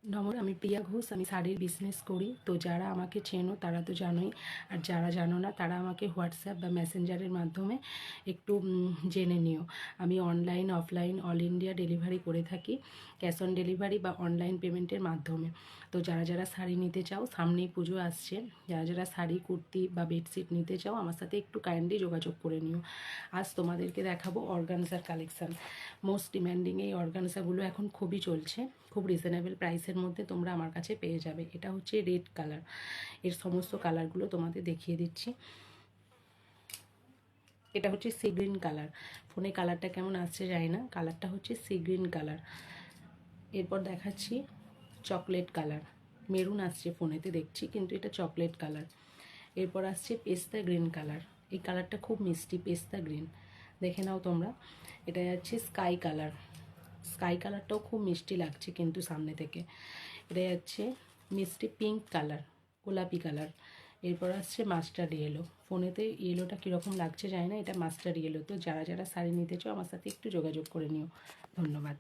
আমি প্রিয়া ঘোষ। আমি শাড়ির বিজনেস করি। তো যারা আমাকে চেনো তারা তো জানোই, আর যারা জানো না তারা আমাকে হোয়াটসঅ্যাপ বা মেসেঞ্জারের মাধ্যমে একটু জেনে নিও। আমি online offline all India delivery করে থাকি, ক্যাশ অন ডেলিভারি বা অনলাইন পেমেন্টের মাধ্যমে। তো যারা যারা শাড়ি নিতে চাও, সামনেই পুজো আসছে, যারা যারা শাড়ি কুর্তি বা বেডশিট নিতে চাও আমার সাথে একটু কাইন্ডলি যোগাযোগ করে নিও। আজ তোমাদেরকে দেখাবো অর্গানজার কালেকশান। মোস্ট ডিম্যান্ডিং এই অর্গানজাগুলো এখন খুবই চলছে, খুব রিজনেবল প্রাইসের মধ্যে তোমরা আমার কাছে পেয়ে যাবে। এটা হচ্ছে রেড কালার, এর সমস্ত কালারগুলো তোমাদের দেখিয়ে দিচ্ছি। এটা হচ্ছে সি গ্রিন কালার, ফোনে কালারটা কেমন আসছে জানি না, কালারটা হচ্ছে সি গ্রিন কালার। এরপর দেখাচ্ছি চকলেট কালার, মেরুন আসছে ফোনেতে দেখছি কিন্তু এটা চকলেট কালার। এরপর আসছে পেস্তা গ্রিন কালার, এই কালারটা খুব মিষ্টি, পেস্তা গ্রিন, দেখে নাও তোমরা। এটা যাচ্ছে স্কাই কালার, স্কাই কালারটাও খুব মিষ্টি লাগছে কিন্তু সামনে থেকে। এটা যাচ্ছে মিষ্টি পিঙ্ক কালার, গোলাপি কালার। এরপর আসছে মাস্টার্ড ইয়েলো, ফোনেতে ইয়েলোটা কীরকম লাগছে জানি না, এটা মাস্টার্ড ইয়েলো। তো যারা যারা শাড়ি নিতে চাও আমার সাথে একটু যোগাযোগ করে নিও। ধন্যবাদ।